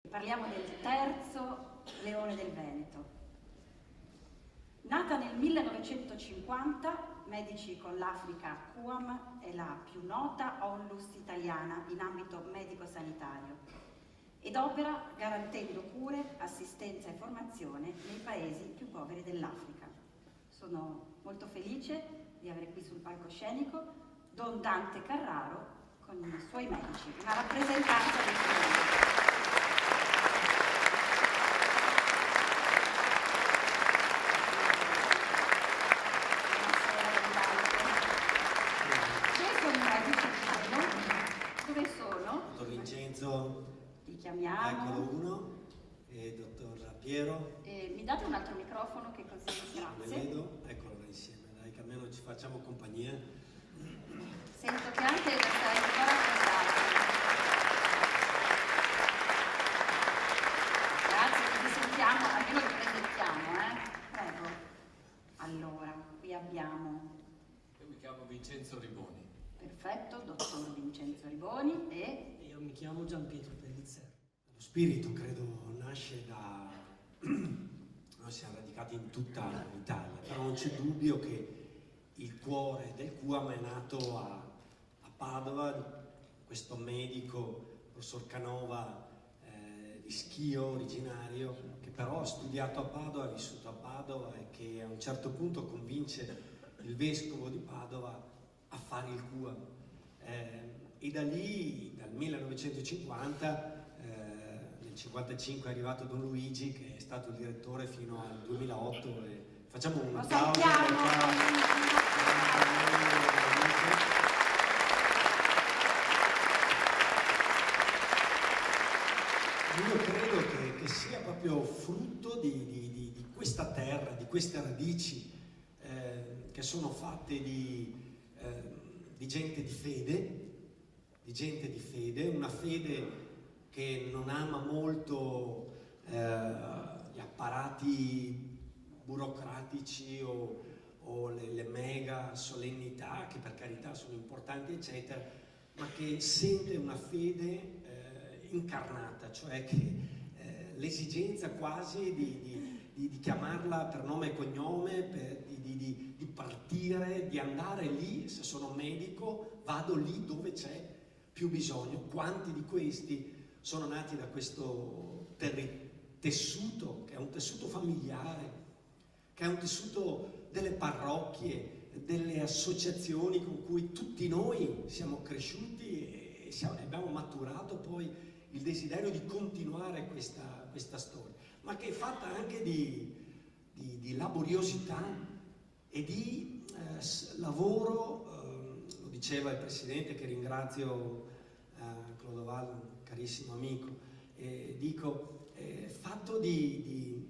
Parliamo del terzo leone del Veneto. Nata nel 1950, Medici con l'Africa QAM è la più nota onlus italiana in ambito medico-sanitario ed opera garantendo cure, assistenza e formazione nei paesi più poveri dell'Africa. Sono molto felice di avere qui sul palcoscenico Don Dante Carraro con i suoi medici, una rappresentanza del suo medico. Dottor Vincenzo, li chiamiamo. Eccolo uno, e dottor Piero. Mi date un altro microfono che così, grazie. Le vedo, eccolo là insieme, dai che almeno ci facciamo compagnia. Sento che anche stai ancora prestato. Grazie, che vi sentiamo, almeno vi presentiamo, Prego. Allora, qui abbiamo... Io mi chiamo Vincenzo Riboni. Perfetto, dottor Vincenzo Riboni e... Io mi chiamo Gianpietro Pellizzero. Lo spirito credo nasce da... Noi siamo radicati in tutta l'Italia, però non c'è dubbio che il cuore del QAM è nato a Padova, questo medico, professor Canova, di Schio, originario, che però ha studiato a Padova, ha vissuto a Padova e che a un certo punto convince il vescovo di Padova a fare il QAM. E da lì, dal 1950, nel 1955 è arrivato Don Luigi, che è stato il direttore fino al 2008. E facciamo un applauso. Io credo che sia proprio frutto di questa terra, di queste radici che sono fatte di gente di fede, una fede che non ama molto gli apparati burocratici o le mega solennità, che per carità sono importanti eccetera, ma che sente una fede incarnata, cioè che l'esigenza quasi di chiamarla per nome e cognome, di partire, di andare lì. Se sono medico vado lì dove c'è più bisogno. Quanti di questi sono nati da questo tessuto, che è un tessuto familiare, che è un tessuto delle parrocchie, delle associazioni con cui tutti noi siamo cresciuti e abbiamo maturato poi il desiderio di continuare questa storia, ma che è fatta anche di laboriosità e di lavoro, lo diceva il Presidente, che ringrazio, Clodovaldo, un carissimo amico, fatto di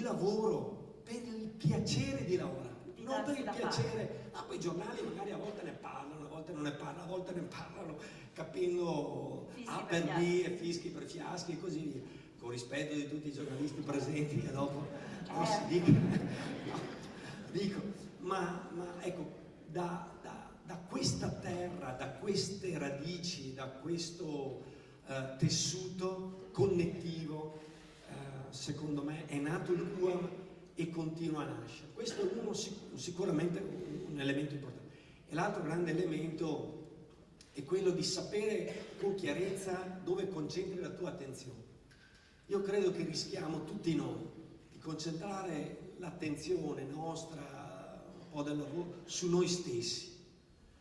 lavoro per il piacere di lavorare, non per il piacere. Poi i giornali magari a volte ne parlano, a volte non ne parlano, a volte ne parlano capendo A per B e fischi per fiaschi e così via, con rispetto di tutti i giornalisti presenti, che dopo non si dica. Ma ecco, da questa terra, da queste radici, da questo tessuto connettivo, secondo me è nato il QAM e continua a nascere. Questo è sicuramente un elemento importante. E l'altro grande elemento è quello di sapere con chiarezza dove concentri la tua attenzione. Io credo che rischiamo tutti noi di concentrare l'attenzione nostra, un po' del lavoro, su noi stessi,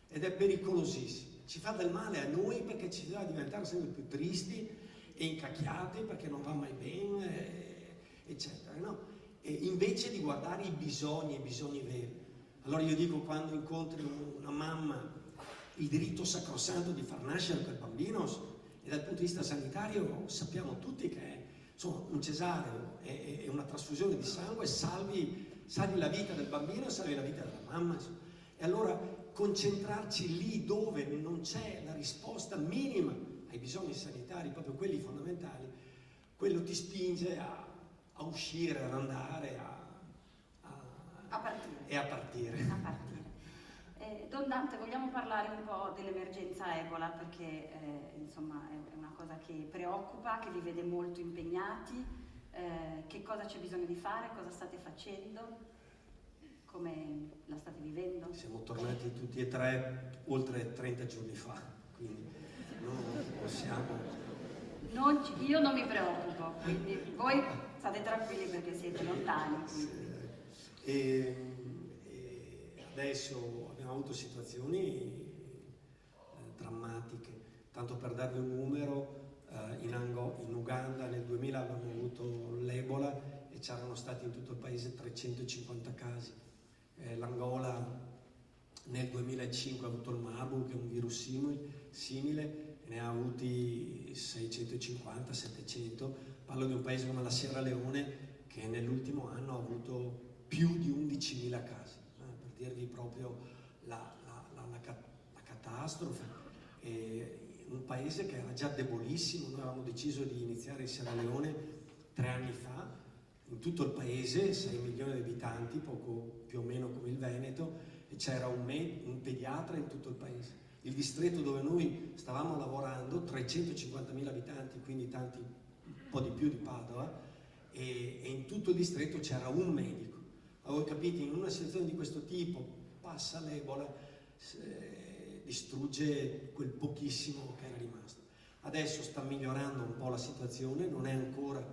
ed è pericolosissimo. Ci fa del male a noi perché ci fa diventare sempre più tristi e incacchiati perché non va mai bene, eccetera, no? E invece di guardare i bisogni veri. Allora io dico, quando incontri una mamma, il diritto sacrosanto di far nascere quel bambino, e dal punto di vista sanitario sappiamo tutti che un cesareo e una trasfusione di sangue salvi la vita del bambino e salvi la vita della mamma. Insomma. E allora concentrarci lì dove non c'è la risposta minima ai bisogni sanitari, proprio quelli fondamentali, quello ti spinge a uscire, ad andare, a partire. Don Dante, vogliamo parlare un po' dell'emergenza Ebola, perché insomma è una cosa che preoccupa, che vi vede molto impegnati. Che cosa c'è bisogno di fare? Cosa state facendo? Come la state vivendo? Siamo tornati tutti e tre oltre 30 giorni fa, quindi non possiamo... Io non mi preoccupo, quindi voi state tranquilli perché siete lontani. E adesso abbiamo avuto situazioni drammatiche, tanto per darvi un numero, in Uganda nel 2000 avevamo avuto l'Ebola e c'erano stati in tutto il paese 350 casi. L'Angola nel 2005 ha avuto il Marburg, che è un virus simile, e ne ha avuti 650, 700. Parlo di un paese come la Sierra Leone che nell'ultimo anno ha avuto più di 11.000 casi, per dirvi proprio la catastrofe. Un paese che era già debolissimo. Noi avevamo deciso di iniziare in Sierra Leone 3 anni fa, in tutto il paese, 6 milioni di abitanti, poco più o meno come il Veneto, e c'era un pediatra in tutto il paese. Il distretto dove noi stavamo lavorando, 350.000 abitanti, quindi tanti, un po' di più di Padova, e in tutto il distretto c'era un medico. Voi capite, in una situazione di questo tipo passa l'Ebola, distrugge quel pochissimo che era rimasto. Adesso sta migliorando un po' la situazione, non è ancora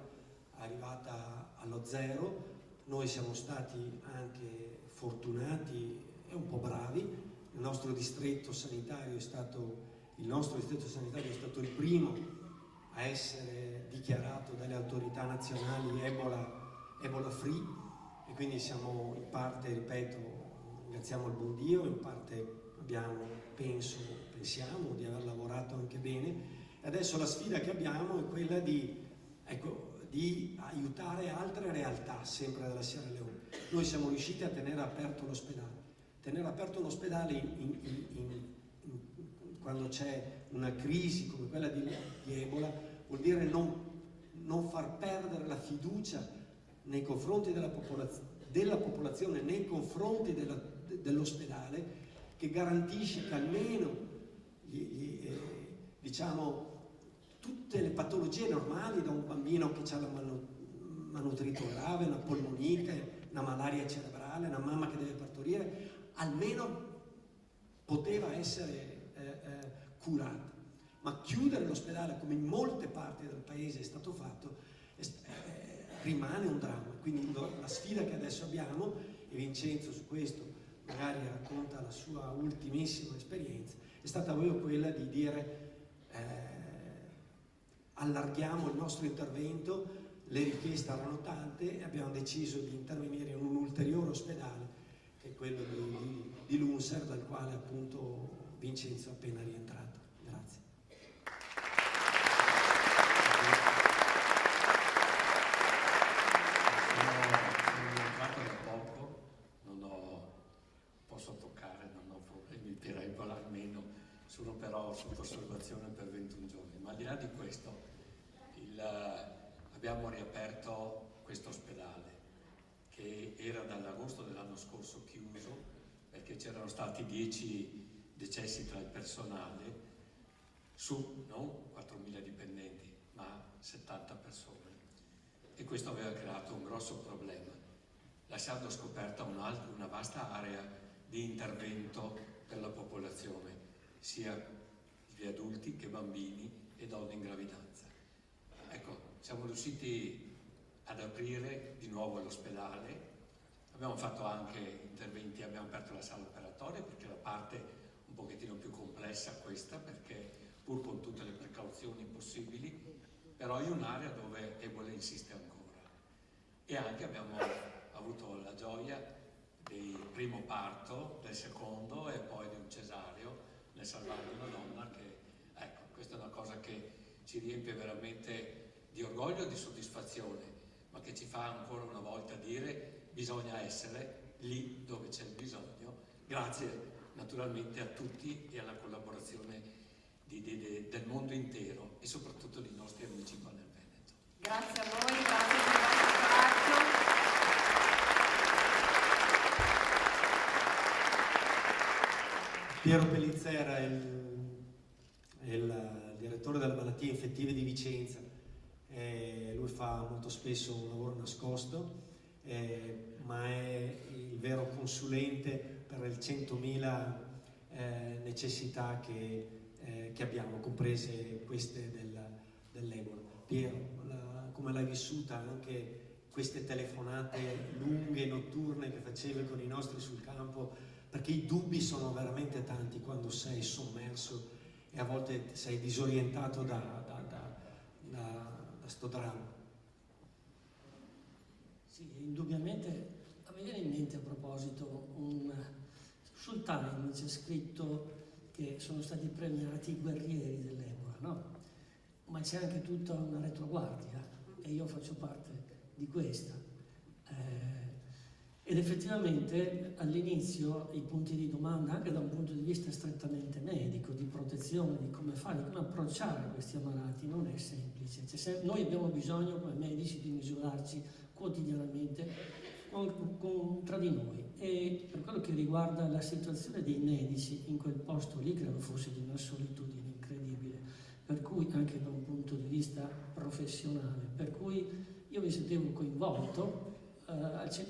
arrivata allo zero. Noi siamo stati anche fortunati e un po' bravi. Il nostro distretto sanitario è stato il primo a essere dichiarato dalle autorità nazionali Ebola free, e quindi siamo in parte, ripeto, ringraziamo il buon Dio, in parte pensiamo di aver lavorato anche bene, e adesso la sfida che abbiamo è quella di aiutare altre realtà, sempre della Sierra Leone. Noi siamo riusciti a tenere aperto l'ospedale. Tenere aperto un ospedale quando c'è una crisi come quella di Ebola vuol dire non far perdere la fiducia nei confronti della popolazione, nei confronti dell'ospedale, che garantisce che almeno tutte le patologie normali, da un bambino che ha la malnutrito grave, una polmonite, una malaria cerebrale, una mamma che deve partorire, almeno poteva essere curata. Ma chiudere l'ospedale, come in molte parti del paese è stato fatto, rimane un dramma. Quindi la sfida che adesso abbiamo, e Vincenzo su questo magari racconta la sua ultimissima esperienza, è stata proprio quella di dire allarghiamo il nostro intervento. Le richieste erano tante e abbiamo deciso di intervenire in un ulteriore ospedale, che è quello di Lunser, dal quale appunto Vincenzo è appena rientrato. Grazie. Sono entrato da poco, posso toccare, non ho problemi per Ebola, almeno sono però sotto osservazione per 21 giorni. Ma al di là di questo, abbiamo riaperto questo ospedale che era dall'agosto dell'anno scorso chiuso perché c'erano stati 10 decessi tra il personale su non 4.000 dipendenti ma 70 persone, e questo aveva creato un grosso problema, lasciando scoperta una vasta area di intervento per la popolazione, sia gli adulti che bambini e donne in gravidanza. Ecco, siamo riusciti ad aprire di nuovo l'ospedale, abbiamo fatto anche interventi, abbiamo aperto la sala operatoria perché la parte un pochettino più complessa questa, perché pur con tutte le precauzioni possibili, però è un'area dove Ebola insiste ancora. E anche abbiamo avuto la gioia del primo parto, del secondo e poi di un cesareo nel salvare una donna che, ecco, questa è una cosa che ci riempie veramente di orgoglio e di soddisfazione, ma che ci fa ancora una volta dire bisogna essere lì dove c'è il bisogno, grazie naturalmente a tutti e alla collaborazione del mondo intero e soprattutto dei nostri amici qua nel Veneto. Grazie a voi, grazie per il vostro coraggio. Piero Pellizzera è il direttore delle malattie infettive di Vicenza. Lui fa molto spesso un lavoro nascosto, ma è il vero consulente per le 100.000 necessità che abbiamo, comprese queste dell'Ebola. Piero, come l'hai vissuta anche queste telefonate lunghe, notturne che facevi con i nostri sul campo? Perché i dubbi sono veramente tanti quando sei sommerso e a volte sei disorientato da sto dramma. Sì, indubbiamente a me viene in mente a proposito, sul Time c'è scritto che sono stati premiati i guerrieri dell'Ebola, no? Ma c'è anche tutta una retroguardia e io faccio parte di questa. Ed effettivamente all'inizio i punti di domanda, anche da un punto di vista strettamente medico, di protezione, di come fare, di come approcciare questi ammalati, non è semplice. Noi abbiamo bisogno come medici di misurarci quotidianamente tra di noi, e per quello che riguarda la situazione dei medici in quel posto lì credo fosse di una solitudine incredibile, per cui anche da un punto di vista professionale, per cui io mi sentivo coinvolto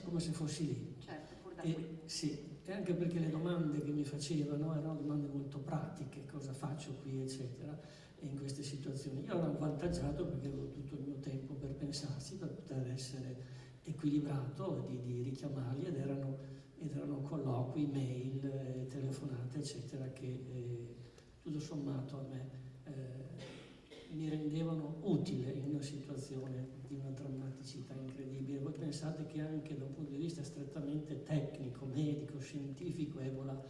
come se fossi lì. Certo, pur da qui. Sì, e anche perché le domande che mi facevano erano domande molto pratiche, cosa faccio qui, eccetera, e in queste situazioni. Io ero avvantaggiato perché avevo tutto il mio tempo per pensarci, per poter essere equilibrato, di richiamarli, ed erano colloqui, mail, telefonate, eccetera, che tutto sommato a me mi rendevano utile in una situazione di una drammaticità incredibile. Voi pensate che anche da un punto di vista strettamente tecnico, medico, scientifico, Ebola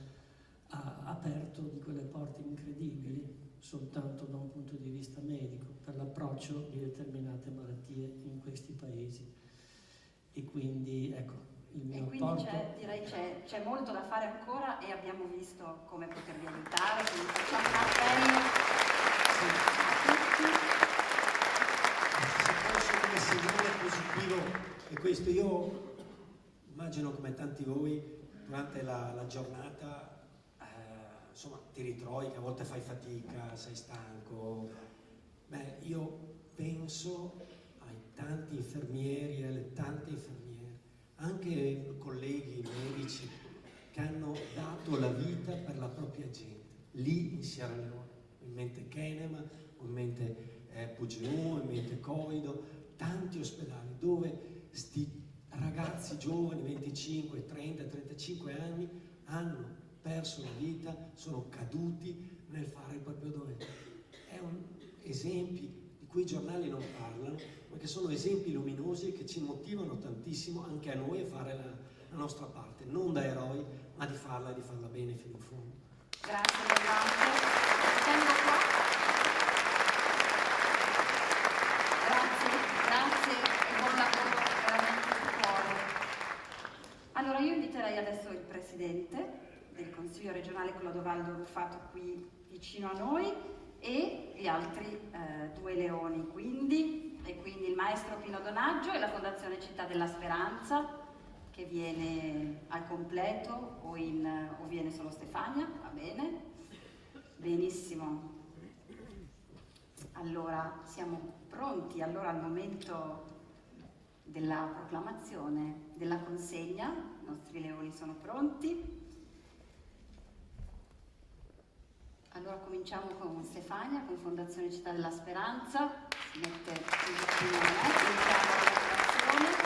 ha aperto di quelle porte incredibili soltanto da un punto di vista medico per l'approccio di determinate malattie in questi paesi. E quindi ecco, il mio apporto... c'è molto da fare ancora e abbiamo visto come potervi aiutare, quindi facciamo un appello a tutti. Se posso, come segnale positivo è questo, io immagino come tanti voi durante la giornata insomma ti ritrovi che a volte fai fatica, sei stanco. Beh, io penso ai tanti infermieri e alle tante infermiere, anche colleghi medici che hanno dato la vita per la propria gente lì in Sierra Leone, in mente Kenema, in mente Pugeon, in mente Coido, tanti ospedali dove sti ragazzi giovani, 25, 30, 35 anni, hanno perso la vita, sono caduti nel fare il proprio dovere. È esempi di cui i giornali non parlano, ma che sono esempi luminosi che ci motivano tantissimo anche a noi a fare la nostra parte, non da eroi, ma di farla bene fino in fondo. Grazie Bernardo. Tengo qua. Grazie e buon lavoro veramente di cuore. Allora io inviterei adesso il Presidente del Consiglio regionale Clodovaldo Rufato qui vicino a noi e gli altri due leoni, quindi il maestro Pino Donaggio e la Fondazione Città della Speranza, che viene al completo o viene solo Stefania, va bene? Benissimo. Allora, siamo pronti al momento della proclamazione, della consegna. I nostri leoni sono pronti. Allora cominciamo con Stefania, con Fondazione Città della Speranza. Si mette il vicino a me, iniziamo la proclamazione.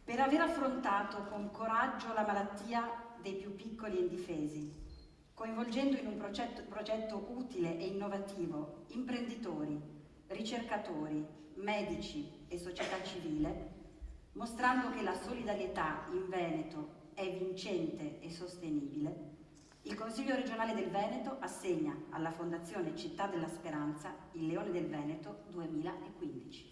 Per aver affrontato con coraggio la malattia dei più piccoli e indifesi, coinvolgendo in un progetto utile e innovativo imprenditori, ricercatori, medici e società civile, mostrando che la solidarietà in Veneto è vincente e sostenibile, il Consiglio regionale del Veneto assegna alla Fondazione Città della Speranza il Leone del Veneto 2015.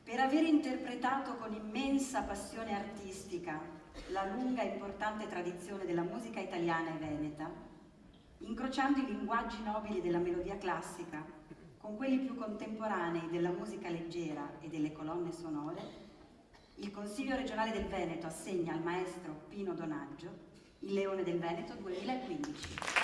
per aver interpretato con immensa passione artistica la lunga e importante tradizione della musica italiana e veneta, incrociando i linguaggi nobili della melodia classica con quelli più contemporanei della musica leggera e delle colonne sonore, il Consiglio regionale del Veneto assegna al maestro Pino Donaggio il Leone del Veneto 2015.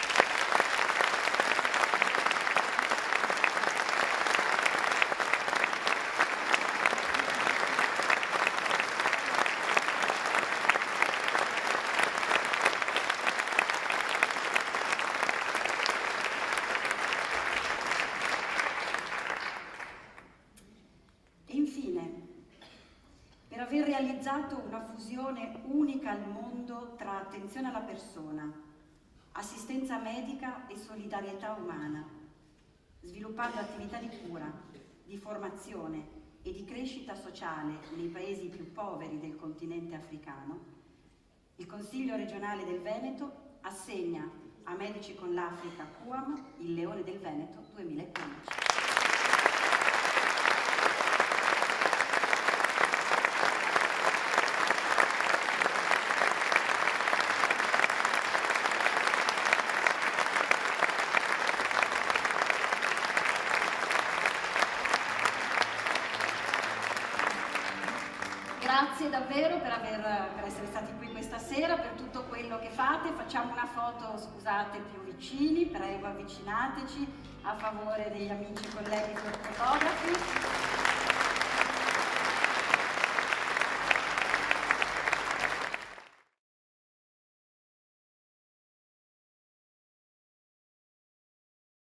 Aver realizzato una fusione unica al mondo tra attenzione alla persona, assistenza medica e solidarietà umana, sviluppando attività di cura, di formazione e di crescita sociale nei paesi più poveri del continente africano, il Consiglio regionale del Veneto assegna a Medici con l'Africa QAM il Leone del Veneto 2015. Grazie davvero per essere stati qui questa sera, per tutto quello che fate. Facciamo una foto, scusate, più vicini, prego avvicinateci a favore degli amici e colleghi fotografi.